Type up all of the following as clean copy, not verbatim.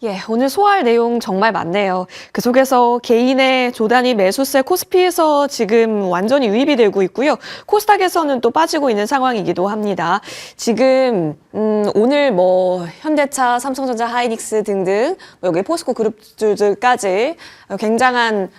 예, 오늘 소화할 내용 정말 많네요. 그 속에서 개인의 조단위 매수세 코스피에서 지금 완전히 유입이 되고 있고요. 코스닥에서는 또 빠지고 있는 상황이기도 합니다. 지금 오늘 뭐 현대차, 삼성전자, 하이닉스 등등 여기 포스코 그룹주들까지 굉장한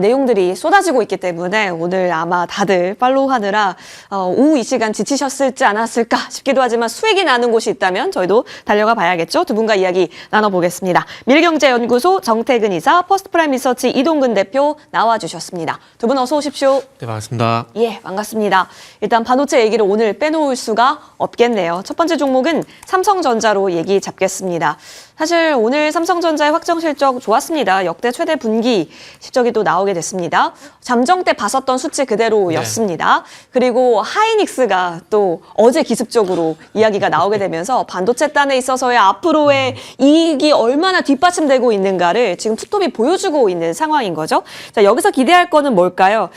내용들이 쏟아지고 있기 때문에 오늘 아마 다들 팔로우하느라 오후 이 시간 지치셨을지 않았을까 싶기도 하지만 수익이 나는 곳이 있다면 저희도 달려가 봐야겠죠. 두 분과 이야기 나눠보겠습니다. 미래경제연구소 정태근 이사, 퍼스트프라임 리서치 이동근 대표 나와주셨습니다. 두 분 어서 오십시오. 네, 반갑습니다. 예, 반갑습니다. 일단 반도체 얘기를 오늘 빼놓을 수가 없겠네요. 첫 번째 종목은 삼성전자로 얘기 잡겠습니다. 사실 오늘 삼성전자의 확정 실적 좋았습니다. 역대 최대 분기 실적이 또 나오게 됐습니다. 잠정 때 봤었던 수치 그대로였습니다. 그리고 하이닉스가 또 어제 기습적으로 이야기가 나오게 되면서 반도체 단에 있어서의 앞으로의 이익이 얼마나 뒷받침되고 있는가를 지금 투톱이 보여주고 있는 상황인 거죠. 자, 여기서 기대할 거는 뭘까요?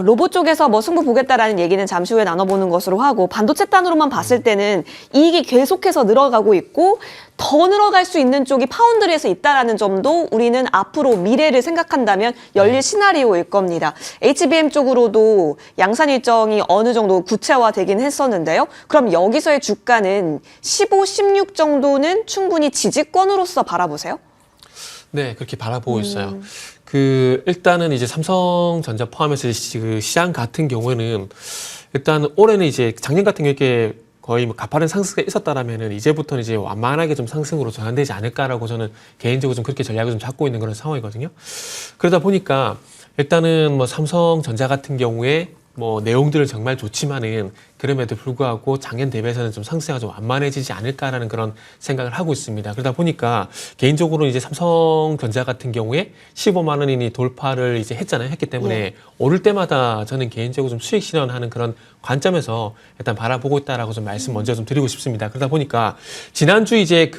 로봇 쪽에서 뭐 승부 보겠다라는 얘기는 잠시 후에 나눠보는 것으로 하고 반도체 단으로만 봤을 때는 이익이 계속해서 늘어가고 있고 더 늘어갈 수 있는 쪽이 파운드리에서 있다라는 점도 우리는 앞으로 미래를 생각한다면 열릴 시나리오일 겁니다. HBM 쪽으로도 양산 일정이 어느 정도 구체화되긴 했었는데요. 그럼 여기서의 주가는 15, 16 정도는 충분히 지지권으로서 바라보세요? 네, 그렇게 바라보고 있어요. 일단은 이제 삼성전자 포함해서 그 시장 같은 경우에는 일단 올해는 이제 작년 같은 경우에 이렇게 거의 뭐 가파른 상승가 있었다라면은 이제부터는 이제 완만하게 좀 상승으로 전환되지 않을까라고 저는 개인적으로 좀 그렇게 전략을 좀 잡고 있는 그런 상황이거든요. 그러다 보니까 일단은 뭐 삼성전자 같은 경우에 뭐 내용들은 정말 좋지만은 그럼에도 불구하고 작년 대비해서는 좀 상승가 좀 완만해지지 않을까라는 그런 생각을 하고 있습니다. 그러다 보니까 개인적으로 이제 삼성전자 같은 경우에 15만 원이 돌파를 이제 했기 때문에 오를 때마다 저는 개인적으로 좀 수익 실현하는 그런 관점에서 일단 바라보고 있다라고 좀 말씀 먼저 좀 드리고 싶습니다. 그러다 보니까 지난주 이제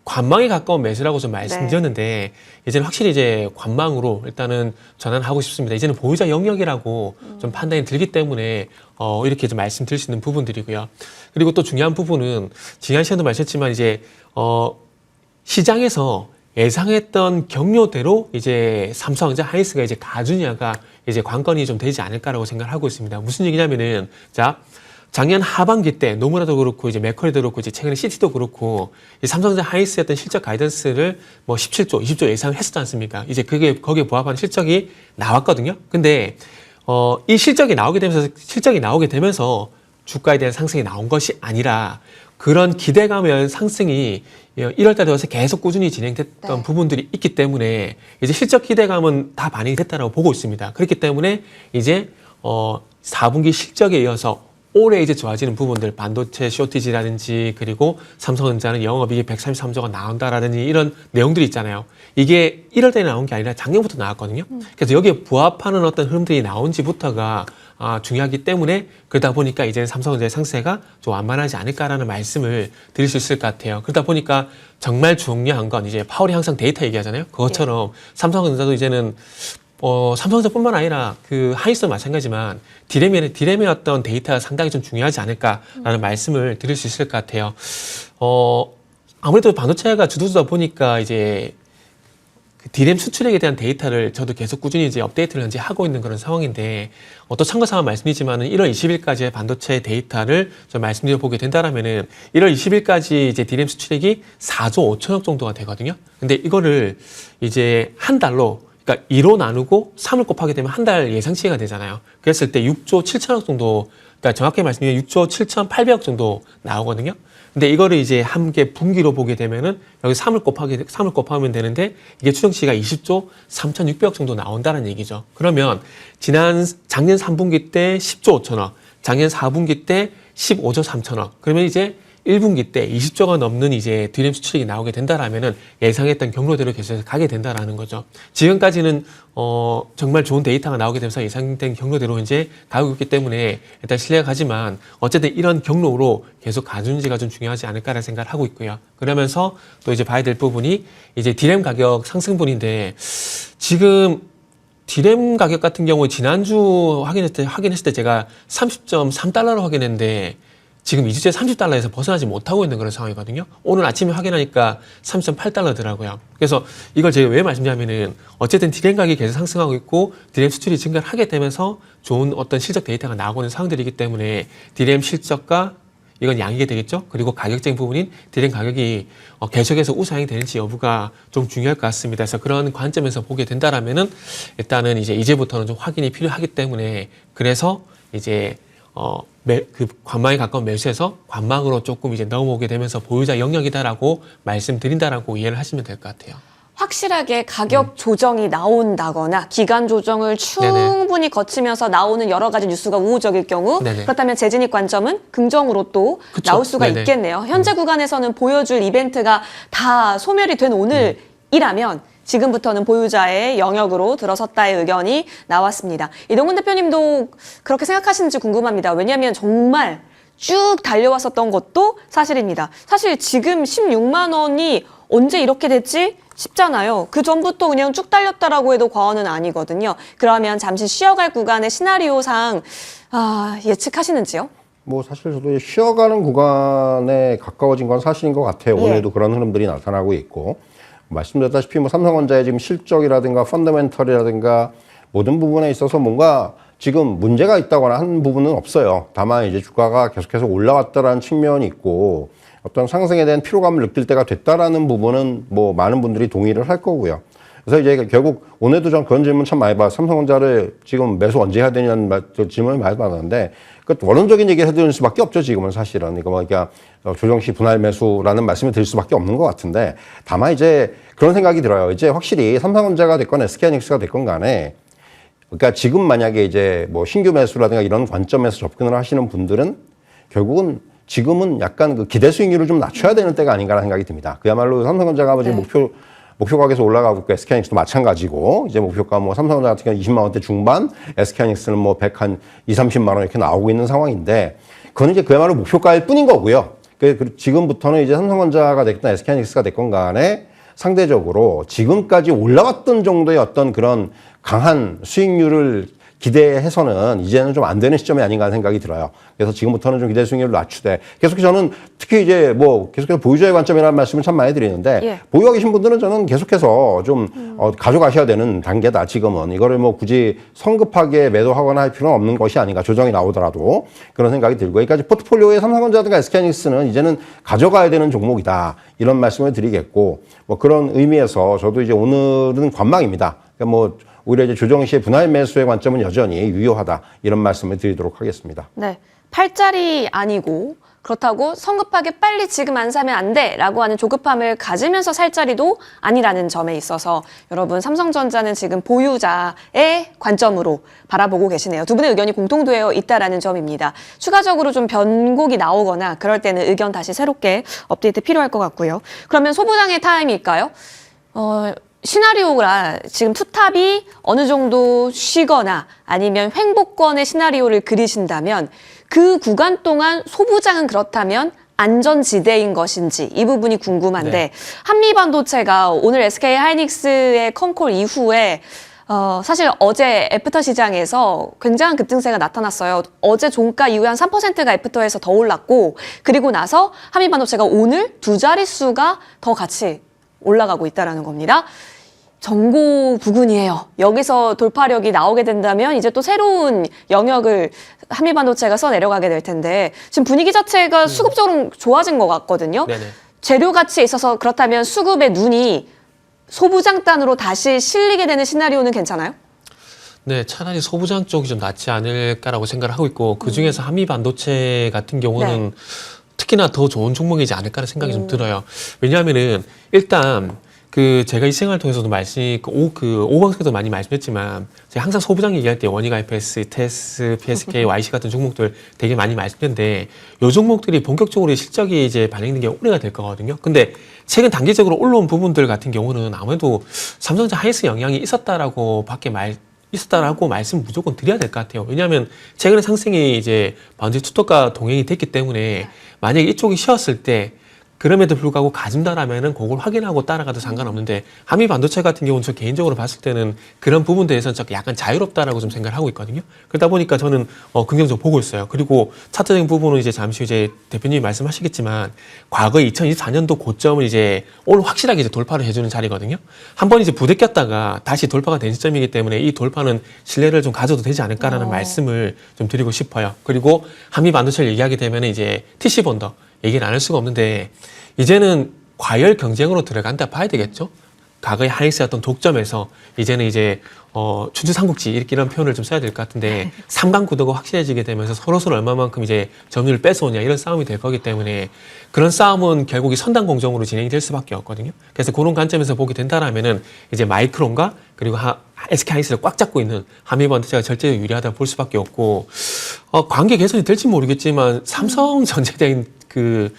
관망에 가까운 매수라고 좀 말씀드렸는데 이제는 확실히 이제 관망으로 일단은 전환하고 싶습니다. 이제는 보유자 영역이라고 좀 판단이 들기 때문에 이렇게 좀 말씀드릴 수 있는 부분들이고요. 그리고 또 중요한 부분은 지난 시간도 말씀했지만 이제 시장에서 예상했던 경로대로 이제 삼성전자 하이닉스가 이제 가주냐가 이제 관건이 좀 되지 않을까라고 생각을 하고 있습니다. 무슨 얘기냐면은 작년 하반기 때 노무라도 그렇고 이제 맥커리도 그렇고 이제 최근에 시티도 그렇고 삼성전자 하이닉스였던 실적 가이던스를 뭐 17조, 20조 예상을 했었지 않습니까? 이제 거기에 부합하는 실적이 나왔거든요. 근데 이 실적이 나오게 되면서 주가에 대한 상승이 나온 것이 아니라 그런 기대감의 상승이 1월 달에 와서 계속 꾸준히 진행됐던 부분들이 있기 때문에 이제 실적 기대감은 다 반영이 됐다고 보고 있습니다. 그렇기 때문에 이제 4분기 실적에 이어서 올해 이제 좋아지는 부분들, 반도체 쇼티지라든지 그리고 삼성전자는 영업이익이 133조가 나온다라든지 이런 내용들이 있잖아요. 이게 1월 달에 나온 게 아니라 작년부터 나왔거든요. 그래서 여기에 부합하는 어떤 흐름들이 나온지부터가 중요하기 때문에 그러다 보니까 이제는 삼성전자의 상세가 좀 완만하지 않을까라는 말씀을 드릴 수 있을 것 같아요. 그러다 보니까 정말 중요한 건 이제 파월이 항상 데이터 얘기하잖아요. 그것처럼 삼성전자도 이제는 삼성전자뿐만 아니라 하이닉스도 마찬가지지만 디램의 어떤 데이터가 상당히 좀 중요하지 않을까라는 말씀을 드릴 수 있을 것 같아요. 아무래도 반도체가 주도주다 보니까 이제 디램 수출액에 대한 데이터를 저도 계속 꾸준히 이제 업데이트를 현재 하고 있는 그런 상황인데 또 참고사항 말씀드리지만은 1월 20일까지의 반도체 데이터를 좀 말씀드려 보게 된다라면은 1월 20일까지 이제 디램 수출액이 4조 5천억 정도가 되거든요. 근데 이거를 이제 한 달로 그러니까 2로 나누고 3을 곱하게 되면 한 달 예상치가 되잖아요. 그랬을 때 6조 7천억 정도, 그러니까 정확히 말씀드리면 6조 7,800억 정도 나오거든요. 근데 이거를 이제 함께 분기로 보게 되면은 여기 3을 곱하면 되는데 이게 추정치가 20조 3,600억 정도 나온다는 얘기죠. 그러면 작년 3분기 때 10조 5천억, 작년 4분기 때 15조 3천억. 그러면 이제 1분기 때 20조가 넘는 이제 디램 수출액이 나오게 된다라면은 예상했던 경로대로 계속 가게 된다라는 거죠. 지금까지는 정말 좋은 데이터가 나오게 되면서 예상된 경로대로 이제 가고 있기 때문에 일단 신뢰가 가지만 어쨌든 이런 경로로 계속 가는지가 좀 중요하지 않을까라는 생각을 하고 있고요. 그러면서 또 이제 봐야 될 부분이 이제 디램 가격 상승분인데 지금 디램 가격 같은 경우에 지난주 확인했을 때 제가 30.3달러로 확인했는데 지금 2주째 30달러에서 벗어나지 못하고 있는 그런 상황이거든요. 오늘 아침에 확인하니까 3.8달러더라고요. 그래서 이걸 제가 왜 말씀드리냐면은 어쨌든 디램 가격이 계속 상승하고 있고 디램 수출이 증가를 하게 되면서 좋은 어떤 실적 데이터가 나오고 있는 상황들이기 때문에 디램 실적과 이건 양이게 되겠죠. 그리고 가격적인 부분인 디램 가격이 계속해서 우상향이 되는지 여부가 좀 중요할 것 같습니다. 그래서 그런 관점에서 보게 된다라면은 일단은 이제부터는 좀 확인이 필요하기 때문에 그래서 이제 그 관망에 가까운 매수에서 관망으로 조금 이제 넘어오게 되면서 보유자 영역이다라고 말씀드린다라고 이해를 하시면 될 것 같아요. 확실하게 가격 조정이 나온다거나 기간 조정을 충분히 거치면서 나오는 여러 가지 뉴스가 우호적일 경우 네네. 그렇다면 재진입 관점은 긍정으로 또 그쵸. 나올 수가 네네. 있겠네요. 현재 구간에서는 보여줄 이벤트가 다 소멸이 된 오늘이라면 지금부터는 보유자의 영역으로 들어섰다의 의견이 나왔습니다. 이동훈 대표님도 그렇게 생각하시는지 궁금합니다. 왜냐하면 정말 쭉 달려왔었던 것도 사실입니다. 사실 지금 16만 원이 언제 이렇게 됐지 싶잖아요. 그 전부터 그냥 쭉 달렸다라고 해도 과언은 아니거든요. 그러면 잠시 쉬어갈 구간의 시나리오상 예측하시는지요? 뭐 사실 저도 쉬어가는 구간에 가까워진 건 사실인 것 같아요. 예. 오늘도 그런 흐름들이 나타나고 있고 말씀드렸다시피 뭐 삼성전자의 지금 실적이라든가 펀더멘털이라든가 모든 부분에 있어서 뭔가 지금 문제가 있다거나 한 부분은 없어요. 다만 이제 주가가 계속해서 올라왔다라는 측면이 있고 어떤 상승에 대한 피로감을 느낄 때가 됐다라는 부분은 뭐 많은 분들이 동의를 할 거고요. 그래서 이제 결국 오늘도 전 그런 질문 참 많이 받아요. 삼성전자를 지금 매수 언제 해야 되냐는 질문을 많이 받았는데 그 원론적인 얘기를 해드릴 수밖에 없죠. 지금은 사실은 이거 뭐 그러니까 조정 시 분할 매수라는 말씀을 드릴 수밖에 없는 것 같은데 다만 이제 그런 생각이 들어요. 이제 확실히 삼성전자가 됐건 SK하이닉스가 됐건 간에 그러니까 지금 만약에 이제 뭐 신규 매수라든가 이런 관점에서 접근을 하시는 분들은 결국은 지금은 약간 그 기대 수익률을 좀 낮춰야 되는 때가 아닌가라는 생각이 듭니다. 그야말로 삼성전자가 이제 목표 가격에서 올라가고 있고 SK하이닉스도 마찬가지고 이제 목표가 뭐 삼성전자 같은 경우는 20만 원대 중반, SK하이닉스는 뭐 100한 2, 30만 원 이렇게 나오고 있는 상황인데 그거는 이제 그야말로 목표가일 뿐인 거고요. 지금부터는 이제 삼성전자가 됐건 SK하이닉스가 됐건 간에 상대적으로 지금까지 올라왔던 정도의 어떤 그런 강한 수익률을 기대해서는 이제는 좀 안 되는 시점이 아닌가 하는 생각이 들어요. 그래서 지금부터는 좀 기대 수익률을 낮추되 계속해서 저는 특히 이제 뭐 계속해서 보유자의 관점이라는 말씀을 참 많이 드리는데 예. 보유하고 계신 분들은 저는 계속해서 좀 가져가셔야 되는 단계다. 지금은 이거를 뭐 굳이 성급하게 매도하거나 할 필요는 없는 것이 아닌가. 조정이 나오더라도 그런 생각이 들고 그러니까 포트폴리오의 삼성전자든가 SK하이닉스는 이제는 가져가야 되는 종목이다. 이런 말씀을 드리겠고 뭐 그런 의미에서 저도 이제 오늘은 관망입니다. 그러니까 뭐 오히려 이제 조정 시의 분할 매수의 관점은 여전히 유효하다. 이런 말씀을 드리도록 하겠습니다. 네. 팔자리 아니고 그렇다고 성급하게 빨리 지금 안 사면 안 돼라고 하는 조급함을 가지면서 살 자리도 아니라는 점에 있어서 여러분 삼성전자는 지금 보유자의 관점으로 바라보고 계시네요. 두 분의 의견이 공통되어 있다라는 점입니다. 추가적으로 좀 변곡이 나오거나 그럴 때는 의견 다시 새롭게 업데이트 필요할 것 같고요. 그러면 소부장의 타임일까요? 시나리오가 지금 투탑이 어느 정도 쉬거나 아니면 횡보권의 시나리오를 그리신다면 그 구간 동안 소부장은 그렇다면 안전지대인 것인지 이 부분이 궁금한데 네. 한미반도체가 오늘 SK하이닉스의 컨콜 이후에 사실 어제 애프터 시장에서 굉장한 급등세가 나타났어요. 어제 종가 이후에 한 3%가 애프터에서 더 올랐고 그리고 나서 한미반도체가 오늘 두 자릿수가 더 같이 올라가고 있다는 겁니다. 정고 부근이에요. 여기서 돌파력이 나오게 된다면 이제 또 새로운 영역을 한미반도체가 써내려가게 될 텐데 지금 분위기 자체가 수급적으로 좋아진 것 같거든요. 네네. 재료 가치에 있어서 그렇다면 수급의 눈이 소부장단으로 다시 실리게 되는 시나리오는 괜찮아요? 네, 차라리 소부장 쪽이 좀 낫지 않을까라고 생각을 하고 있고 그 중에서 한미 반도체 같은 경우는 특히나 더 좋은 종목이지 않을까라는 생각이 좀 들어요. 왜냐하면은 일단 그 제가 이 생활을 통해서도 오방송에도 많이 말씀했지만 제가 항상 소부장 얘기할 때 원익 IPS, TES, PSK, YC 같은 종목들 되게 많이 말씀드렸는데 요 종목들이 본격적으로 실적이 이제 반영된 게 올해가 될 거거든요. 근데 최근 단기적으로 올라온 부분들 같은 경우는 아무래도 삼성전자 하이닉스 영향이 있었다라고 말씀 무조건 드려야 될 것 같아요. 왜냐하면 최근에 상승이 이제 반도체 투톱과 동행이 됐기 때문에 만약에 이쪽이 쉬었을 때 그럼에도 불구하고 가진다라면은 그걸 확인하고 따라가도 상관없는데 한미 반도체 같은 경우는 저 개인적으로 봤을 때는 그런 부분들에서는 약간 자유롭다라고 좀 생각을 하고 있거든요. 그러다 보니까 저는 긍정적으로 보고 있어요. 그리고 차트적인 부분은 이제 잠시 이제 대표님이 말씀하시겠지만 과거 2024년도 고점을 이제 오늘 확실하게 이제 돌파를 해주는 자리거든요. 한번 이제 부대꼈다가 다시 돌파가 된 시점이기 때문에 이 돌파는 신뢰를 좀 가져도 되지 않을까라는 말씀을 좀 드리고 싶어요. 그리고 한미 반도체를 얘기하게 되면 이제 TC 본더 얘기를 안 할 수가 없는데 이제는 과열 경쟁으로 들어간다 봐야 되겠죠. 과거에 하이닉스였던 독점에서 이제는 이제 춘추삼국지 이런 표현을 좀 써야 될 것 같은데 삼강 구도가 확실해지게 되면서 서로 얼마만큼 이제 점유율을 뺏어오냐 이런 싸움이 될 거기 때문에 그런 싸움은 결국 이 선당 공정으로 진행이 될 수밖에 없거든요. 그래서 그런 관점에서 보게 된다라면은 이제 마이크론과 그리고 SK 하이닉스를 꽉 잡고 있는 한미 반도체가 절대적으로 유리하다 볼 수밖에 없고 관계 개선이 될지 모르겠지만 삼성전자에 대한 그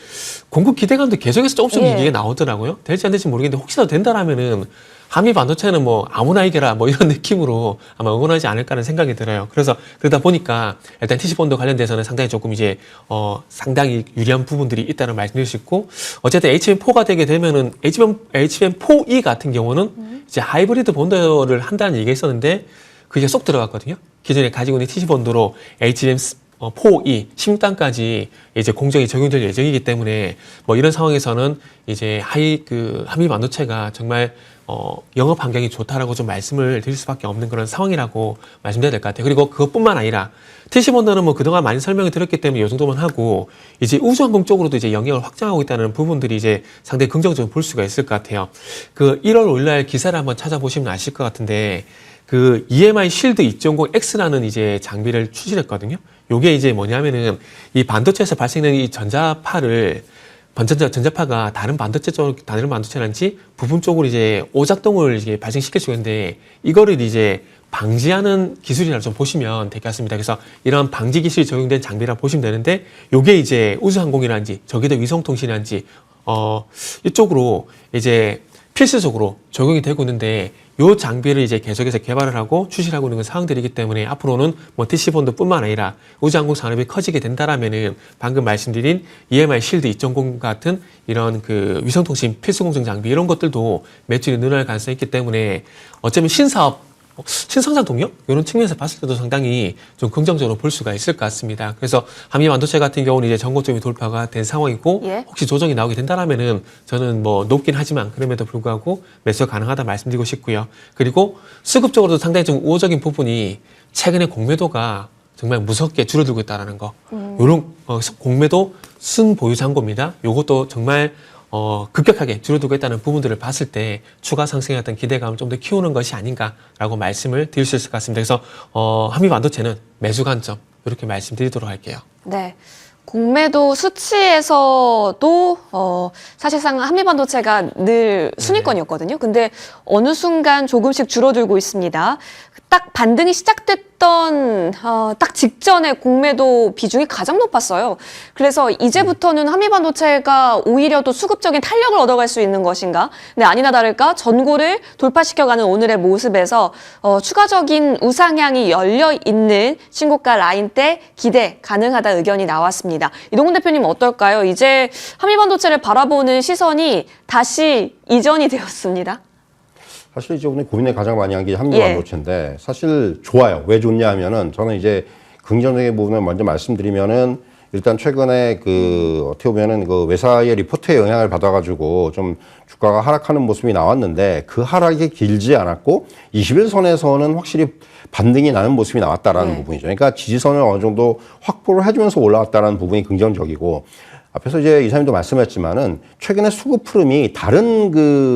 공급 기대감도 계속해서 조금씩 예. 이게 나오더라고요. 될지 안 될지 모르겠는데 혹시라도 된다라면은 한미 반도체는 뭐 아무나 이겨라 뭐 이런 느낌으로 아마 응원하지 않을까라는 생각이 들어요. 그래서 그러다 보니까 일단 TC본도 관련돼서는 상당히 조금 이제 상당히 유리한 부분들이 있다는 말씀드릴 수 있고 어쨌든 HBM4가 되게 되면은 HBM4E 같은 경우는 이제 하이브리드 본더를 한다는 얘기가 있었는데 그게 쏙 들어갔거든요. 기존에 가지고 있는 TC본도로 HBM4E 16단까지 이제 공정이 적용될 예정이기 때문에 뭐 이런 상황에서는 이제 한미 반도체가 정말 영업 환경이 좋다라고 좀 말씀을 드릴 수밖에 없는 그런 상황이라고 말씀드려야 될 것 같아요. 그리고 그것뿐만 아니라 TC본더는 뭐 그동안 많이 설명을 드렸기 때문에 이 정도만 하고 이제 우주항공 쪽으로도 이제 영역을 확장하고 있다는 부분들이 이제 상당히 긍정적으로 볼 수가 있을 것 같아요. 그 1월 5일날 기사를 한번 찾아보시면 아실 것 같은데 그 EMI 실드 2.0X라는 이제 장비를 출시했거든요. 요게 이제 뭐냐면은 이 반도체에서 발생되는 이 전자파를 전자파가 다른 반도체라든지 부품 쪽으로 이제 오작동을 이제 발생시킬 수가 있는데 이거를 이제 방지하는 기술이라 좀 보시면 될 것 같습니다. 그래서 이런 방지 기술이 적용된 장비라 보시면 되는데 요게 이제 우주항공이라든지 저기도 위성통신이라든지 이쪽으로 이제 필수적으로 적용이 되고 있는데 요 장비를 이제 계속해서 개발을 하고 출시를 하고 있는 상황들이기 때문에 앞으로는 뭐 TC본드뿐만 아니라 우주항공 산업이 커지게 된다라면은 방금 말씀드린 EMI 실드 2.0 같은 이런 그 위성통신 필수공정 장비 이런 것들도 매출이 늘어날 가능성이 있기 때문에 어쩌면 신성장 동력? 이런 측면에서 봤을 때도 상당히 좀 긍정적으로 볼 수가 있을 것 같습니다. 그래서 한미 반도체 같은 경우는 이제 전고점이 돌파가 된 상황이고 예. 혹시 조정이 나오게 된다라면은 저는 뭐 높긴 하지만 그럼에도 불구하고 매수가 가능하다 말씀드리고 싶고요. 그리고 수급적으로도 상당히 좀 우호적인 부분이 최근에 공매도가 정말 무섭게 줄어들고 있다라는 거. 요런 공매도 순보유 잔고입니다. 요것도 정말 급격하게 줄어들고 있다는 부분들을 봤을 때 추가 상승의 어떤 기대감을 좀 더 키우는 것이 아닌가라고 말씀을 드릴 수 있을 것 같습니다. 그래서 한미 반도체는 매수 관점 이렇게 말씀드리도록 할게요. 네. 공매도 수치에서도 사실상 한미반도체가 늘 순위권이었거든요. 근데 어느 순간 조금씩 줄어들고 있습니다. 딱 반등이 시작됐던 딱 직전에 공매도 비중이 가장 높았어요. 그래서 이제부터는 한미반도체가 오히려 또 수급적인 탄력을 얻어갈 수 있는 것인가? 근데 아니나 다를까 전고를 돌파시켜가는 오늘의 모습에서 추가적인 우상향이 열려있는 신고가 라인대 기대 가능하다 의견이 나왔습니다. 이동훈 대표님 어떨까요? 이제 한미반도체를 바라보는 시선이 다시 이전이 되었습니다. 사실 이제 오늘 고민을 가장 많이 한 게 한미 반도체인데 사실 좋아요. 왜 좋냐 하면은 저는 이제 긍정적인 부분을 먼저 말씀드리면은 일단 최근에 어떻게 보면은 외사의 리포트에 영향을 받아가지고 좀 주가가 하락하는 모습이 나왔는데 그 하락이 길지 않았고 21선에서는 확실히 반등이 나는 모습이 나왔다라는 부분이죠. 그러니까 지지선을 어느 정도 확보를 해주면서 올라왔다라는 부분이 긍정적이고 앞에서 이제 이사님도 말씀하셨지만은 최근에 수급 흐름이 다른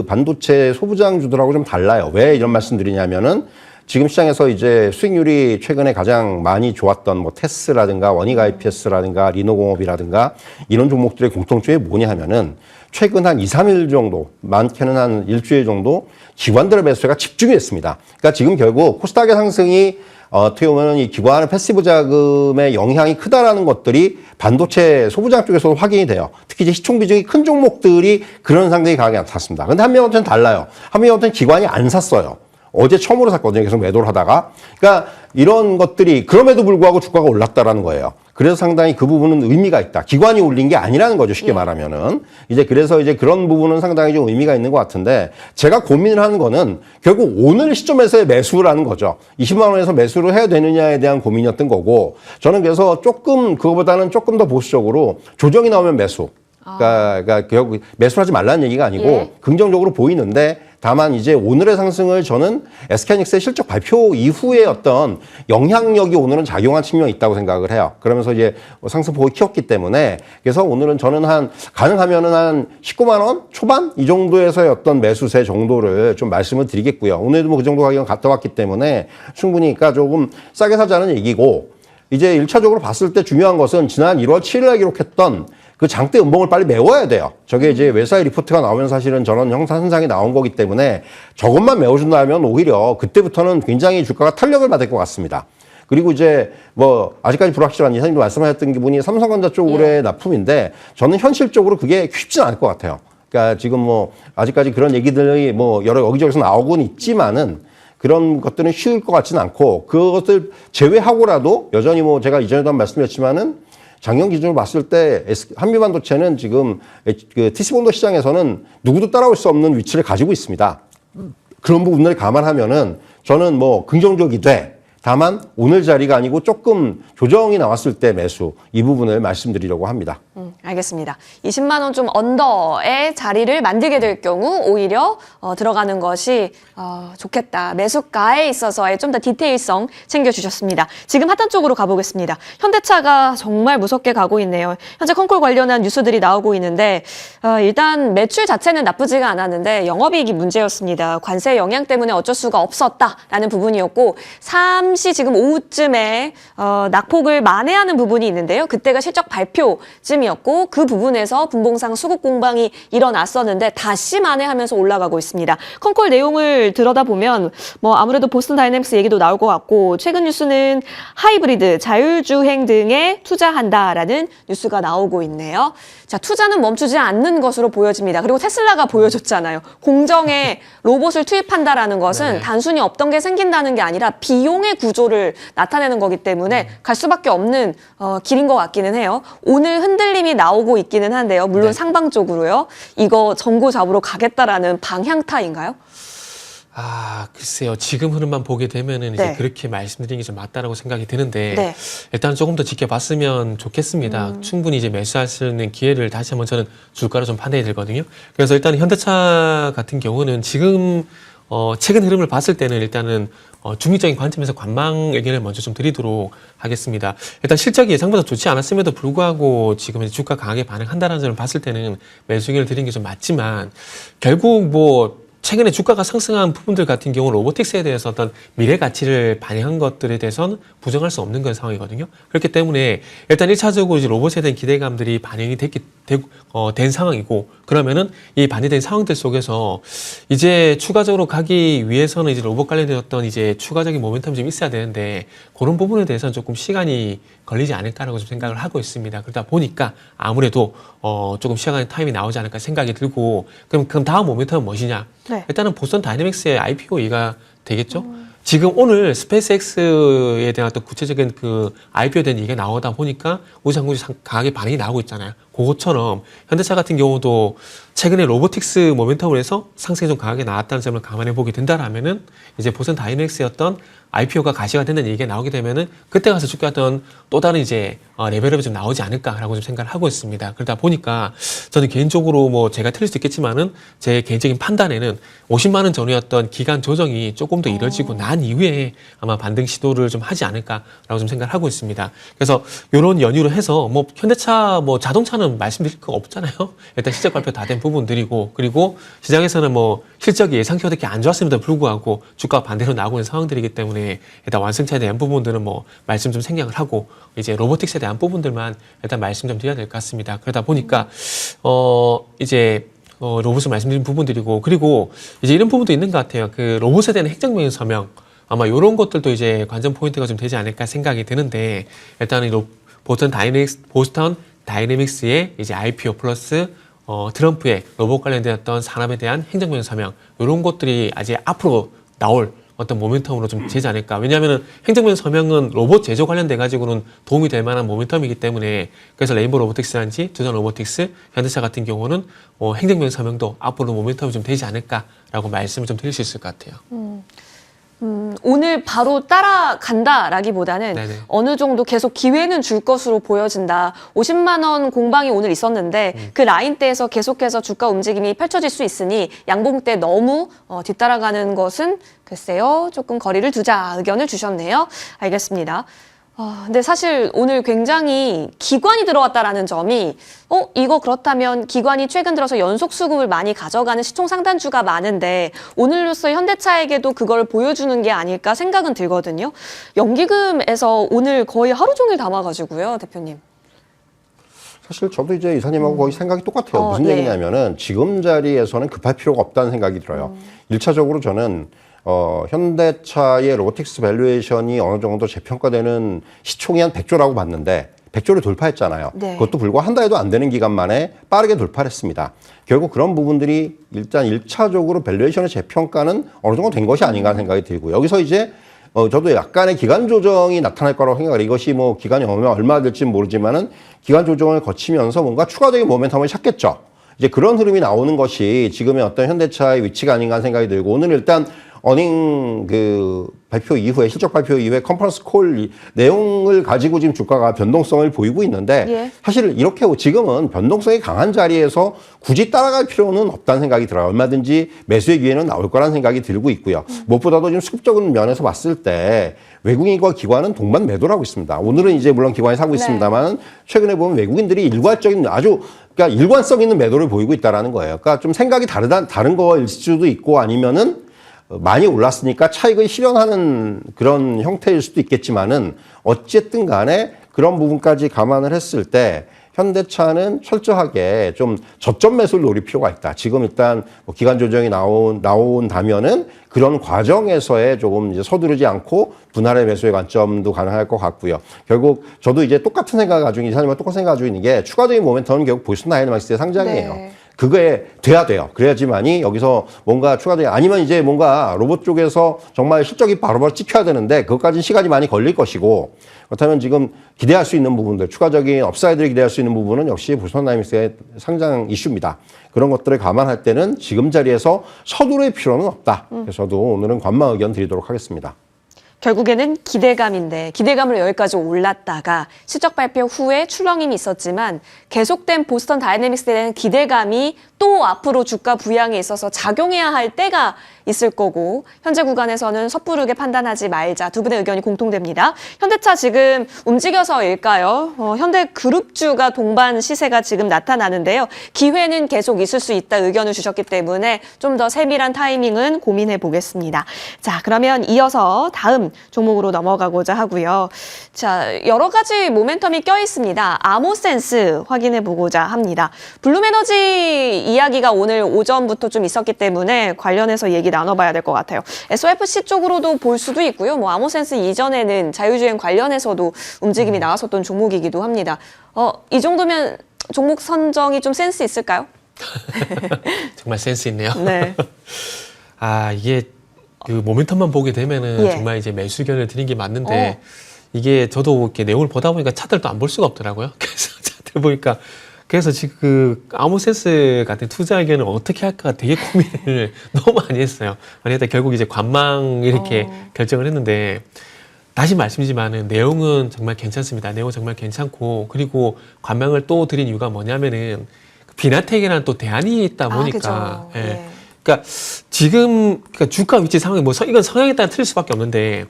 반도체 소부장주들하고 좀 달라요. 왜 이런 말씀 드리냐면은 지금 시장에서 이제 수익률이 최근에 가장 많이 좋았던 뭐 테스라든가 원익 IPS라든가 리노공업이라든가 이런 종목들의 공통점이 뭐냐 하면은 최근 한 2, 3일 정도, 많게는 한 일주일 정도 기관들의 매수가 집중이 됐습니다. 그러니까 지금 결국 코스닥의 상승이 어떻게 보면 이 기관 패시브 자금의 영향이 크다라는 것들이 반도체 소부장 쪽에서도 확인이 돼요. 특히 이제 시총 비중이 큰 종목들이 그런 상당히 강하게 나타났습니다. 근데 한미반도체는 달라요. 한미반도체는 기관이 안 샀어요. 어제 처음으로 샀거든요. 계속 매도를 하다가. 그러니까 이런 것들이 그럼에도 불구하고 주가가 올랐다라는 거예요. 그래서 상당히 그 부분은 의미가 있다. 기관이 올린 게 아니라는 거죠. 쉽게 말하면은. 이제 그래서 이제 그런 부분은 상당히 좀 의미가 있는 것 같은데 제가 고민을 하는 거는 결국 오늘 시점에서의 매수라는 거죠. 20만 원에서 매수를 해야 되느냐에 대한 고민이었던 거고 저는 그래서 조금 그거보다는 조금 더 보수적으로 조정이 나오면 매수. 그러니까 결국 매수를 하지 말라는 얘기가 아니고 예. 긍정적으로 보이는데 다만 이제 오늘의 상승을 저는 SK하이닉스의 실적 발표 이후에 어떤 영향력이 오늘은 작용한 측면이 있다고 생각을 해요. 그러면서 이제 상승폭을 키웠기 때문에 그래서 오늘은 저는 가능하면은 한 19만 원 초반 이 정도에서의 어떤 매수세 정도를 좀 말씀을 드리겠고요. 오늘도 뭐 그 정도 가격은 갔다 왔기 때문에 충분히 그러니까 조금 싸게 사자는 얘기고 이제 1차적으로 봤을 때 중요한 것은 지난 1월 7일에 기록했던 그 장대 음봉을 빨리 메워야 돼요. 저게 이제 외사의 리포트가 나오면 사실은 저런 현상이 나온 거기 때문에 저것만 메워준다면 오히려 그때부터는 굉장히 주가가 탄력을 받을 것 같습니다. 그리고 이제 뭐 아직까지 불확실한 이사님도 말씀하셨던 부분이 삼성전자 쪽으로의 납품인데 저는 현실적으로 그게 쉽진 않을 것 같아요. 그러니까 지금 뭐 아직까지 그런 얘기들이 뭐 여러 여기저기서 나오곤 있지만은 그런 것들은 쉬울 것 같지는 않고 그것을 제외하고라도 여전히 뭐 제가 이전에도 한 말씀드렸지만은 작년 기준으로 봤을 때 한미반도체는 지금 그 TC본도 시장에서는 누구도 따라올 수 없는 위치를 가지고 있습니다. 그런 부분을 감안하면은 저는 뭐 긍정적이 돼. 다만 오늘 자리가 아니고 조금 조정이 나왔을 때 매수 이 부분을 말씀드리려고 합니다. 알겠습니다. 20만 원 좀 언더의 자리를 만들게 될 경우 오히려 들어가는 것이 좋겠다. 매수가에 있어서의 좀 더 디테일성 챙겨주셨습니다. 지금 핫한 쪽으로 가보겠습니다. 현대차가 정말 무섭게 가고 있네요. 현재 콩콜 관련한 뉴스들이 나오고 있는데 일단 매출 자체는 나쁘지가 않았는데 영업이익이 문제였습니다. 관세 영향 때문에 어쩔 수가 없었다라는 부분이었고 잠시 지금 오후쯤에 낙폭을 만회하는 부분이 있는데요. 그때가 실적 발표쯤이었고 그 부분에서 분봉상 수급 공방이 일어났었는데 다시 만회하면서 올라가고 있습니다. 콩콜 내용을 들여다보면 뭐 아무래도 보스턴 다이내믹스 얘기도 나올 것 같고 최근 뉴스는 하이브리드, 자율주행 등에 투자한다라는 뉴스가 나오고 있네요. 자, 투자는 멈추지 않는 것으로 보여집니다. 그리고 테슬라가 보여줬잖아요. 공정에 로봇을 투입한다라는 것은 단순히 없던 게 생긴다는 게 아니라 비용의 구조를 나타내는 거기 때문에 갈 수밖에 없는 길인 것 같기는 해요. 오늘 흔들림이 나오고 있기는 한데요. 물론 상방 쪽으로요. 이거 전고 잡으러 가겠다라는 방향타인가요? 글쎄요. 지금 흐름만 보게 되면은 이제 그렇게 말씀드리는 게 좀 맞다라고 생각이 드는데 일단 조금 더 지켜봤으면 좋겠습니다. 충분히 이제 매수할 수 있는 기회를 다시 한번 저는 주가로 좀 판단이 들거든요. 그래서 일단 현대차 같은 경우는 지금 최근 흐름을 봤을 때는 일단은 중립적인 관점에서 관망 의견을 먼저 좀 드리도록 하겠습니다. 일단 실적이 예상보다 좋지 않았음에도 불구하고 지금 이제 주가 강하게 반응한다는 점을 봤을 때는 매수 의견을 드리는 게 좀 맞지만 결국 뭐 최근에 주가가 상승한 부분들 같은 경우 로보틱스에 대해서 어떤 미래 가치를 반영한 것들에 대해서는 부정할 수 없는 그런 상황이거든요. 그렇기 때문에 일단 1차적으로 이제 로봇에 대한 기대감들이 반영이 된 상황이고 그러면은 이 반영된 상황들 속에서 이제 추가적으로 가기 위해서는 이제 로봇 관련된 어떤 이제 추가적인 모멘텀이 좀 있어야 되는데 그런 부분에 대해서는 조금 시간이 걸리지 않을까라고 좀 생각을 하고 있습니다. 그러다 보니까 아무래도 조금 시간의 타임이 나오지 않을까 생각이 들고 그럼 다음 모멘텀은 무엇이냐? 일단은 보스턴 다이내믹스의 IPO 얘기가 되겠죠. 지금 오늘 스페이스X에 대한 어떤 구체적인 그 IPO에 대한 얘기가 나오다 보니까 우리 상공이 강하게 반응이 나오고 있잖아요. 그것처럼 현대차 같은 경우도 최근에 로보틱스 모멘텀을 해서 상승이 좀 강하게 나왔다는 점을 감안해 보게 된다라면은 이제 보스턴 다이내믹스의 어떤 IPO가 가시가 된다는 얘기가 나오게 되면은 그때 가서 주가 어떤 또 다른 이제 레벨업이 좀 나오지 않을까라고 좀 생각을 하고 있습니다. 그러다 보니까 저는 개인적으로 뭐 제가 틀릴 수 있겠지만은 제 개인적인 판단에는 50만 원 전후였던 기간 조정이 조금 더 이뤄지고 난 이후에 아마 반등 시도를 좀 하지 않을까라고 좀 생각을 하고 있습니다. 그래서 이런 연유로 해서 뭐 현대차 뭐 자동차는 말씀드릴 거 없잖아요. 일단 실적 발표 다 된 부분들이고 그리고 시장에서는 뭐 실적이 예상치보다 이렇게 안 좋았음에도 불구하고 주가가 반대로 나오고 있는 상황들이기 때문에 일단 완승차에 대한 부분들은 뭐 말씀 좀 생략을 하고 이제 로보틱스에 대한 부분들만 일단 말씀 좀 드려야 될 것 같습니다. 그러다 보니까 이제 로봇을 말씀드린 부분들이고 그리고 이제 이런 부분도 있는 것 같아요. 그 로봇에 대한 행정명령 서명 아마 이런 것들도 이제 관전 포인트가 좀 되지 않을까 생각이 드는데 일단은 보스턴 다이내믹스의 이제 IPO 플러스 트럼프의 로봇 관련된 어떤 산업에 대한 행정명령 서명 이런 것들이 아직 앞으로 나올 어떤 모멘텀으로 좀 되지 않을까. 왜냐하면 행정면 서명은 로봇 제조 관련돼 가지고는 도움이 될 만한 모멘텀이기 때문에 그래서 레인보우 로보틱스라든지 두산 로보틱스, 현대차 같은 경우는 행정면 서명도 앞으로 모멘텀이 좀 되지 않을까라고 말씀을 좀 드릴 수 있을 것 같아요. 오늘 바로 따라간다라기보다는 네네. 어느 정도 계속 기회는 줄 것으로 보여진다. 50만 원 공방이 오늘 있었는데 그 라인대에서 계속해서 주가 움직임이 펼쳐질 수 있으니 양봉 때 너무 뒤따라가는 것은 글쎄요. 조금 거리를 두자 의견을 주셨네요. 알겠습니다. 근데 사실 오늘 굉장히 기관이 들어왔다라는 점이 이거 그렇다면 기관이 최근 들어서 연속 수급을 많이 가져가는 시총 상단주가 많은데 오늘로서 현대차에게도 그걸 보여주는 게 아닐까 생각은 들거든요. 연기금에서 오늘 거의 하루 종일 담아가지고요, 대표님. 사실 저도 이제 이사님하고 거의 생각이 똑같아요. 무슨 네. 얘기냐면은 지금 자리에서는 급할 필요가 없다는 생각이 들어요. 일차적으로 저는 현대차의 로보틱스 밸류에이션이 어느 정도 재평가되는 시총이 한 100조라고 봤는데 100조를 돌파했잖아요. 네. 그것도 불과 한 달에도 안 되는 기간 만에 빠르게 돌파를 했습니다. 결국 그런 부분들이 일단 일차적으로 밸류에이션의 재평가는 어느 정도 된 것이 아닌가 하는 생각이 들고요. 여기서 이제 저도 약간의 기간 조정이 나타날 거라고 생각을 해요. 이것이 뭐 기간이 얼마 될지는 모르지만은 기간 조정을 거치면서 뭔가 추가적인 모멘텀을 찾겠죠. 이제 그런 흐름이 나오는 것이 지금의 어떤 현대차의 위치가 아닌가 하는 생각이 들고 오늘 일단 어닝 발표 이후에 실적 발표 이후에 컨퍼런스 콜 내용을 가지고 지금 주가가 변동성을 보이고 있는데 예. 사실 이렇게 지금은 변동성이 강한 자리에서 굳이 따라갈 필요는 없다는 생각이 들어요. 얼마든지 매수의 기회는 나올 거라는 생각이 들고 있고요. 무엇보다도 지금 수급적인 면에서 봤을 때 외국인과 기관은 동반 매도를 하고 있습니다. 오늘은 이제 물론 기관이 사고 네. 있습니다만 최근에 보면 외국인들이 일괄적인 그러니까 일관성 있는 매도를 보이고 있다라는 거예요. 그러니까 좀 생각이 다른 거일 수도 있고 아니면은 많이 올랐으니까 차익을 실현하는 그런 형태일 수도 있겠지만은 어쨌든 간에 그런 부분까지 감안을 했을 때 현대차는 철저하게 좀 저점 매수를 노릴 필요가 있다. 지금 일단 뭐 기간 조정이 나온다면은 그런 과정에서의 조금 이제 서두르지 않고 분할의 매수의 관점도 가능할 것 같고요. 결국 저도 이제 똑같은 생각을 가지고 이사님과 똑같은 생각을 가지고 있는 게 추가적인 모멘텀은 결국 보스턴 다이내믹스의 상장이에요. 네. 그거에 돼야 돼요. 그래야지만이 여기서 뭔가 추가적인 아니면 이제 뭔가 로봇 쪽에서 정말 실적이 바로바로 찍혀야 되는데 그것까지는 시간이 많이 걸릴 것이고 그렇다면 지금 기대할 수 있는 부분들 추가적인 업사이드를 기대할 수 있는 부분은 역시 보스턴 다이내믹스의 상장 이슈입니다. 그런 것들을 감안할 때는 지금 자리에서 서두를 필요는 없다. 그래서 저도 오늘은 관망 의견 드리도록 하겠습니다. 결국에는 기대감인데 기대감으로 여기까지 올랐다가 실적 발표 후에 출렁임이 있었지만 계속된 보스턴 다이내믹스에 대한 기대감이 또 앞으로 주가 부양에 있어서 작용해야 할 때가 있을 거고 현재 구간에서는 섣부르게 판단하지 말자. 두 분의 의견이 공통됩니다. 현대차 지금 움직여서일까요? 현대그룹주가 동반 시세가 지금 나타나는데요. 기회는 계속 있을 수 있다 의견을 주셨기 때문에 좀 더 세밀한 타이밍은 고민해 보겠습니다. 자, 그러면 이어서 다음 종목으로 넘어가고자 하고요. 자, 여러 가지 모멘텀이 껴 있습니다. 아모센스 확인해 보고자 합니다. 블룸에너지 이야기가 오늘 오전부터 좀 있었기 때문에 관련해서 얘기 나눠봐야 될 것 같아요. SOFC 쪽으로도 볼 수도 있고요. 뭐 아모센스 이전에는 자율주행 관련해서도 움직임이 나왔었던 종목이기도 합니다. 이 정도면 종목 선정이 좀 센스 있을까요? 정말 센스 있네요. 네. 이게 그 모멘텀만 보게 되면은 예. 정말 이제 매수 의견을 드린 게 맞는데 이게 저도 이렇게 내용을 보다 보니까 차트를 안 볼 수가 없더라고요. 그래서 차트를 보니까 그래서 지금 그 아모센스 같은 투자 의견을 어떻게 할까 되게 고민을 너무 많이 했어요. 그러니까 결국 이제 관망 이렇게 결정을 했는데 다시 말씀드리지만은 내용은 정말 괜찮습니다. 내용은 정말 괜찮고 그리고 관망을 또 드린 이유가 뭐냐면은 비나텍이라는 또 대안이 있다 보니까 그죠. 예. 그러니까 지금 그러니까 주가 위치 상황이 뭐 이건 성향에 따라 틀릴 수밖에 없는데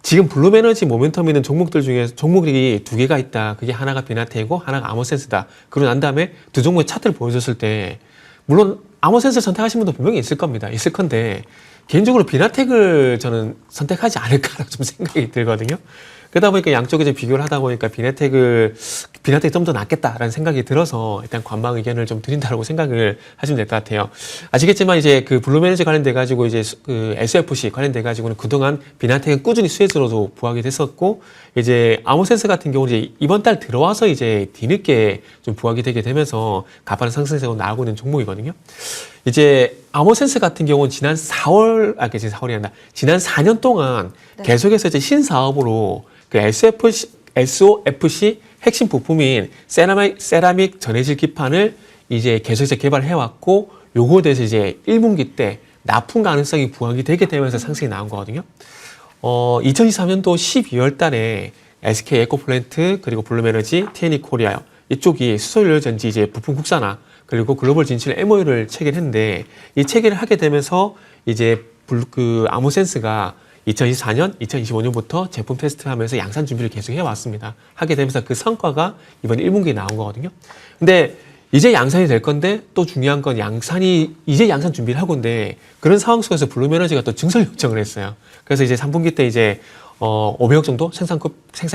지금 블룸에너지 모멘텀 있는 종목들 중에 종목이 두 개가 있다. 그게 하나가 비나텍이고 하나가 아모센스다. 그러고 난 다음에 두 종목의 차트를 보여줬을 때 물론 아모센스를 선택하신 분도 분명히 있을 겁니다. 있을 건데 개인적으로 비나텍을 저는 선택하지 않을까라고 좀 생각이 들거든요. 그러다 보니까 양쪽에 좀 비교를 하다 보니까 비나텍이 좀 더 낫겠다라는 생각이 들어서 일단 관망 의견을 좀 드린다고 생각을 하시면 될 것 같아요. 아시겠지만 이제 그 블룸에너지 관련돼 가지고 이제 그 SOFC 관련돼 가지고는 그동안 비나텍은 꾸준히 수혜주로도 부각이 됐었고 이제 아모센스 같은 경우는 이제 이번 달 들어와서 이제 뒤늦게 좀 부각이 되게 되면서 가파른 상승세가 나오고 있는 종목이거든요. 이제 아모센스 같은 경우는 지난 4월, 지난 4월이 아니라 지난 4년 동안 네. 계속해서 이제 신사업으로 그 SOFC 핵심 부품인 세라믹 전해질 기판을 이제 계속해서 개발해왔고, 요거에 대해서 이제 1분기 때 납품 가능성이 부각이 되게 되면서 상승이 나온 거거든요. 2023년도 12월 달에 SK 에코플랜트, 그리고 블룸에너지, TNE 코리아 이쪽이 수소연료 전지 이제 부품 국산화 그리고 글로벌 진출 MOU를 체결했는데, 이 체결을 하게 되면서 이제 아모센스가 2024년, 2025년부터 제품 테스트하면서 양산 준비를 계속 해왔습니다. 하게 되면서 그 성과가 이번 1분기에 나온 거거든요. 근데 이제 양산이 될 건데, 또 중요한 건 이제 양산 준비를 하고 있는데, 그런 상황 속에서 블룸에너지가 또 증설 요청을 했어요. 그래서 이제 3분기 때 이제 500억 정도 생산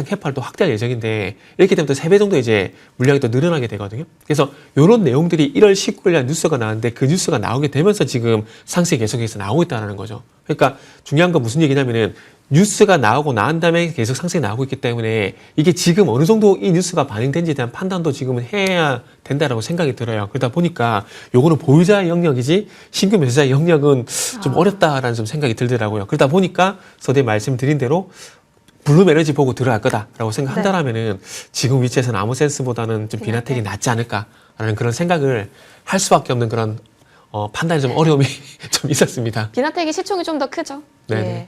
캐파를 또 확대할 예정인데, 이렇게 되면 또 3배 정도 이제 물량이 또 늘어나게 되거든요. 그래서 이런 내용들이 1월 19일 날 뉴스가 나왔는데, 그 뉴스가 나오게 되면서 지금 상승이 계속해서 나오고 있다는 거죠. 그러니까 중요한 건 무슨 얘기냐면은, 뉴스가 나오고 난 다음에 계속 상승이 나오고 있기 때문에, 이게 지금 어느 정도 이 뉴스가 반영된지에 대한 판단도 지금은 해야 된다라고 생각이 들어요. 그러다 보니까 요거는 보유자의 영역이지 신규 매수자의 영역은 좀 어렵다라는 좀 생각이 들더라고요. 그러다 보니까 서두에 말씀드린 대로 블룸에너지 보고 들어갈 거다라고 생각한다라면은 지금 위치에서는 아모센스보다는 좀 비나텍이 낫지 않을까라는 그런 생각을 할 수밖에 없는 그런 판단에 좀 어려움이 좀 있었습니다. 비나텍이 시총이 좀 더 크죠. 네네. 예.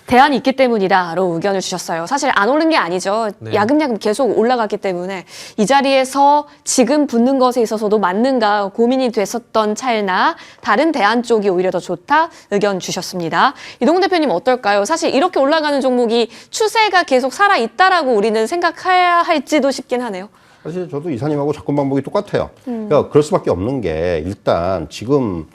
대안이 있기 때문이다로 의견을 주셨어요. 사실 안 오른 게 아니죠. 네. 야금야금 계속 올라갔기 때문에 이 자리에서 지금 붙는 것에 있어서도 맞는가 고민이 됐었던 찰나 다른 대안 쪽이 오히려 더 좋다 의견 주셨습니다. 이동훈 대표님 어떨까요? 사실 이렇게 올라가는 종목이 추세가 계속 살아있다라고 우리는 생각해야 할지도 싶긴 하네요. 사실 저도 이사님하고 접근 방법이 똑같아요. 그러니까 그럴 수밖에 없는 게, 일단 지금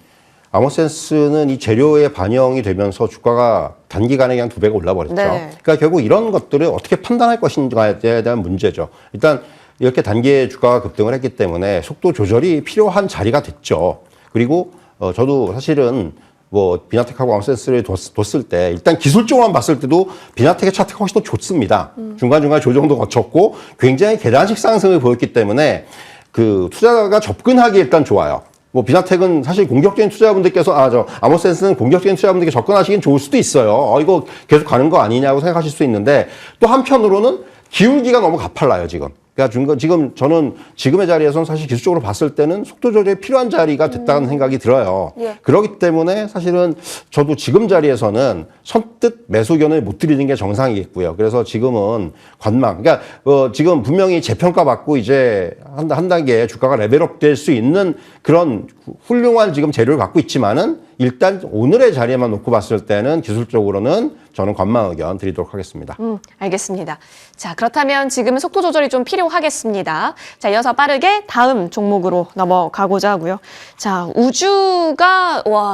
아모센스는 이 재료에 반영이 되면서 주가가 단기간에 그냥 2배가 올라버렸죠. 네. 그러니까 결국 이런 것들을 어떻게 판단할 것인가에 대한 문제죠. 일단 이렇게 단기에 주가가 급등을 했기 때문에 속도 조절이 필요한 자리가 됐죠. 그리고 저도 사실은 뭐 비나텍하고 아모센스를 뒀을 때, 일단 기술적으로만 봤을 때도 비나텍의 차트가 훨씬 더 좋습니다. 중간중간 조정도 거쳤고 굉장히 계단식 상승을 보였기 때문에 그 투자자가 접근하기 일단 좋아요. 뭐 비나텍은 사실 공격적인 투자자분들께서 아모센스는 공격적인 투자자분들께 접근하시긴 좋을 수도 있어요. 이거 계속 가는 거 아니냐고 생각하실 수 있는데, 또 한편으로는 기울기가 너무 가팔라요 지금. 그러니까 지금 저는 지금의 자리에서는 사실 기술적으로 봤을 때는 속도 조절이 필요한 자리가 됐다는 생각이 들어요. 예. 그렇기 때문에 사실은 저도 지금 자리에서는 선뜻 매수 의견을 못 드리는 게 정상이겠고요. 그래서 지금은 관망. 그러니까 지금 분명히 재평가 받고 이제 한 단계 주가가 레벨업 될 수 있는 그런 훌륭한 지금 재료를 갖고 있지만은, 일단 오늘의 자리에만 놓고 봤을 때는 기술적으로는 저는 관망 의견 드리도록 하겠습니다. 알겠습니다. 자, 그렇다면 지금은 속도 조절이 좀 필요하겠습니다. 자, 이어서 빠르게 다음 종목으로 넘어가고자 하고요. 자,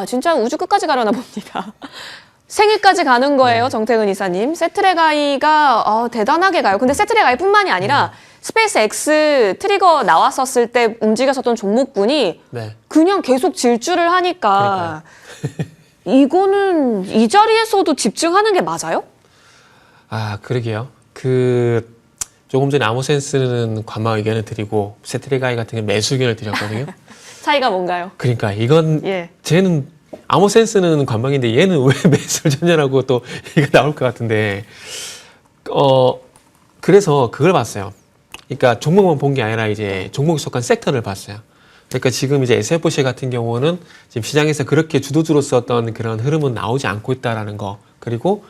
진짜 우주 끝까지 가려나 봅니다. 생일까지 가는 거예요, 정태근 이사님. 세트랙 아이가 대단하게 가요. 근데 세트랙 아이뿐만이 아니라 스페이스 X 트리거 나왔었을 때 움직였었던 종목군이 네. 그냥 계속 질주를 하니까 이거는 이 자리에서도 집중하는 게 맞아요? 그러게요. 조금 전에 아모센스는 관망 의견을 드리고, 세트레가이 같은 경우는 매수 의견을 드렸거든요. 차이가 뭔가요? 그러니까 이건 예. 쟤는 아모센스는 관망인데 얘는 왜 매수를 전제라고 또 얘기가 나올 것 같은데, 그래서 그걸 봤어요. 그러니까 종목만 본 게 아니라 이제 종목에 속한 섹터를 봤어요. 그러니까 지금 이제 SFC 같은 경우는 지금 시장에서 그렇게 주도주로서 어떤 그런 흐름은 나오지 않고 있다라는 거. 그리고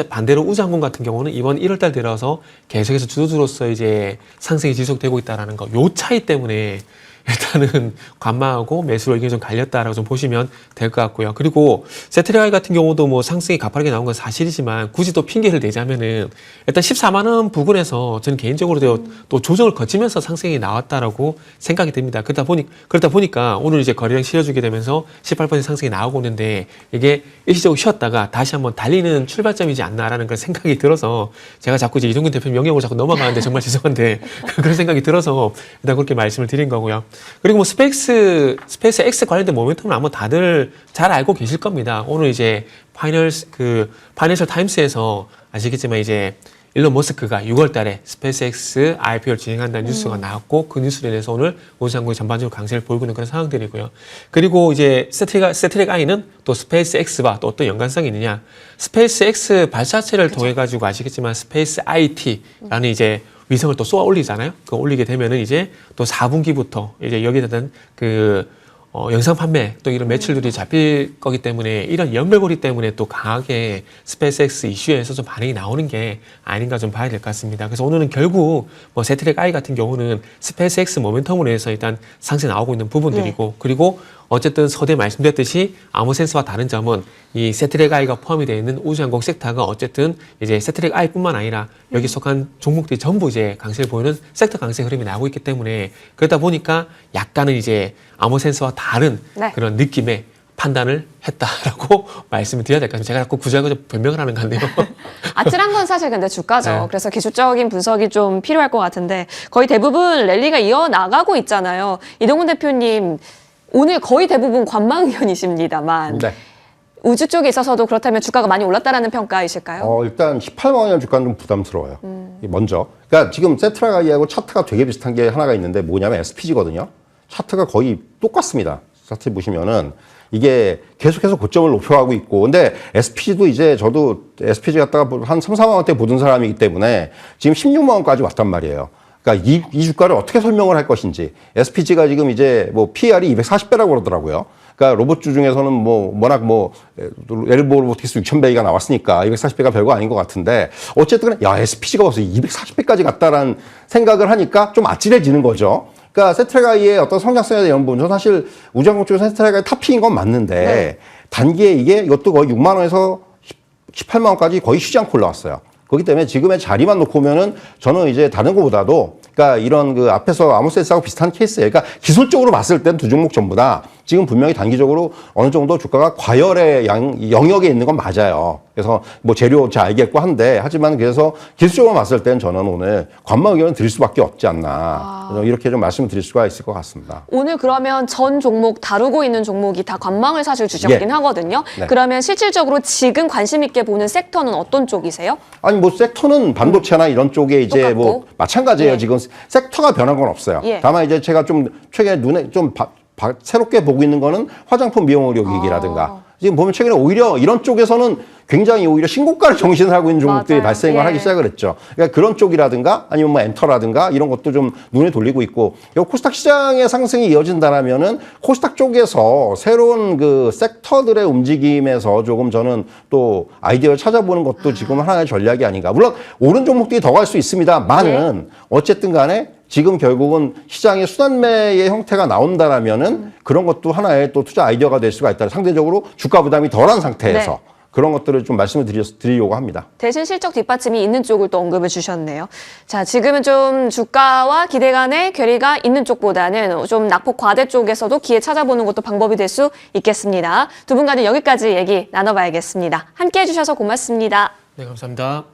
반대로 우주항공 같은 경우는 이번 1월달 들어서 계속해서 주도주로서 이제 상승이 지속되고 있다라는 거. 요 차이 때문에 일단은 관망하고 매수로 의견이 좀 갈렸다라고 좀 보시면 될 것 같고요. 그리고 세트레가이 같은 경우도 뭐 상승이 가파르게 나온 건 사실이지만, 굳이 또 핑계를 대자면은 일단 14만 원 부근에서 저는 개인적으로도 또 조정을 거치면서 상승이 나왔다라고 생각이 듭니다. 그러다 보니까 오늘 이제 거래량 실어주게 되면서 18% 상승이 나오고 있는데, 이게 일시적으로 쉬었다가 다시 한번 달리는 출발점이지 않나라는 그런 생각이 들어서, 제가 자꾸 이제 이동근 대표님 영역으로 자꾸 넘어가는데 정말 죄송한데 그런 생각이 들어서 일단 그렇게 말씀을 드린 거고요. 그리고 뭐 스페이스 X 관련된 모멘텀은 아마 다들 잘 알고 계실 겁니다. 오늘 이제 파이낸셜 타임스에서 아시겠지만 이제 일론 머스크가 6월 달에 스페이스X IPO를 진행한다는 뉴스가 나왔고 그 뉴스로 인해서 오늘 우주항공이 전반적으로 강세를 보이고 있는 그런 상황들이고요. 그리고 이제 스타트랙 I는 또 스페이스X와 또 어떤 연관성이 있느냐. 스페이스X 발사체를 통해 가지고 아시겠지만 스페이스 IT라는 이제 위성을 또 쏘아 올리잖아요. 그 올리게 되면은 이제 또 4분기부터 이제 여기에 대한 영상 판매 또 이런 매출들이 잡힐 거기 때문에 이런 연결고리 때문에 또 강하게 스페이스X 이슈에서 좀 반응이 나오는 게 아닌가 좀 봐야 될 것 같습니다. 그래서 오늘은 결국 뭐 스타트랙 I 같은 경우는 스페이스X 모멘텀으로 해서 일단 상세 나오고 있는 부분들이고 그리고 어쨌든 서두에 말씀드렸듯이 아모센스와 다른 점은 이 스타트랙 I가 포함이 되어 있는 우주항공 섹터가 어쨌든 이제 스타트랙 I뿐만 아니라 여기 속한 종목들이 전부 이제 강세를 보이는 섹터 강세 흐름이 나오고 있기 때문에 그러다 보니까 약간은 이제 아모센스와 다른 네. 그런 느낌의 판단을 했다라고 말씀을 드려야 될 것 같아요. 제가 자꾸 구조하고 변명을 하는 것 같네요. 아찔한 건 사실 근데 주가죠. 네. 그래서 기술적인 분석이 좀 필요할 것 같은데 거의 대부분 랠리가 이어나가고 있잖아요. 이동훈 대표님 오늘 거의 대부분 관망 의견이십니다만 네. 우주 쪽에 있어서도 그렇다면 주가가 많이 올랐다라는 평가이실까요? 일단 18만 원이라는 주가는 좀 부담스러워요. 먼저. 그러니까 지금 세트라가 이하고 차트가 되게 비슷한 게 하나가 있는데 뭐냐면 SPG거든요. 차트가 거의 똑같습니다. 차트 보시면은 이게 계속해서 고점을 높여가고 있고. 근데 SPG도 이제 저도 SPG 갖다가 한 3, 4만 원대 보던 사람이기 때문에 지금 16만 원까지 왔단 말이에요. 그러니까 이 주가를 어떻게 설명을 할 것인지. SPG가 지금 이제 뭐 PR이 240배라고 그러더라고요. 그러니까 로봇주 중에서는 워낙 엘보 로보틱스 6000배가 나왔으니까 240배가 별거 아닌 것 같은데 어쨌든 야, SPG가 벌써 240배까지 갔다라는 생각을 하니까 좀 아찔해지는 거죠. 그러니까 세트랙아이의 어떤 성장성에 대한 부분, 저는 사실 우주항공 쪽에서 세트랙아이 탑픽인 건 맞는데 네. 단기에 이것도 거의 6만 원에서 18만 원까지 거의 쉬지 않고 올라왔어요. 그렇기 때문에 지금의 자리만 놓고 보면은 저는 이제 다른 것보다도 그러니까 이런 그 앞에서 아모센스하고 비슷한 케이스예요. 그러니까 기술적으로 봤을 땐 두 종목 전부 다 지금 분명히 단기적으로 어느 정도 주가가 과열의 영역에 있는 건 맞아요. 그래서 뭐 재료 잘 알겠고 한데 하지만 그래서 기술적으로 봤을 땐 저는 오늘 관망 의견을 드릴 수밖에 없지 않나 이렇게 좀 말씀을 드릴 수가 있을 것 같습니다. 오늘 그러면 전 종목 다루고 있는 종목이 다 관망을 사실 주셨긴 하거든요. 네. 그러면 실질적으로 지금 관심 있게 보는 섹터는 어떤 쪽이세요? 아니 뭐 섹터는 반도체나 이런 쪽에 이제 똑같고. 뭐 마찬가지예요. 예. 지금 섹터가 변한 건 없어요. 예. 다만 이제 제가 좀 최근에 눈에 좀 새롭게 보고 있는 거는 화장품 미용 의료기기라든가 지금 보면 최근에 오히려 이런 쪽에서는 굉장히 오히려 신고가를 정신을 하고 있는 종목들이 맞아요. 발생을 예. 하기 시작을 했죠. 그러니까 그런 쪽이라든가 아니면 뭐 엔터라든가 이런 것도 좀 눈에 돌리고 있고 코스닥 시장의 상승이 이어진다라면은 코스닥 쪽에서 새로운 그 섹터들의 움직임에서 조금 저는 또 아이디어를 찾아보는 것도 지금 하나의 전략이 아닌가. 물론 오른 종목들이 더 갈 수 있습니다만은 어쨌든 간에 지금 결국은 시장의 순환매의 형태가 나온다라면은 그런 것도 하나의 또 투자 아이디어가 될 수가 있다. 상대적으로 주가 부담이 덜한 상태에서 네. 그런 것들을 좀 말씀을 드리려고 합니다. 대신 실적 뒷받침이 있는 쪽을 또 언급을 주셨네요. 자, 지금은 좀 주가와 기대 간의 괴리가 있는 쪽보다는 좀 낙폭 과대 쪽에서도 기회 찾아보는 것도 방법이 될 수 있겠습니다. 두 분과는 여기까지 얘기 나눠봐야겠습니다. 함께해 주셔서 고맙습니다. 네, 감사합니다.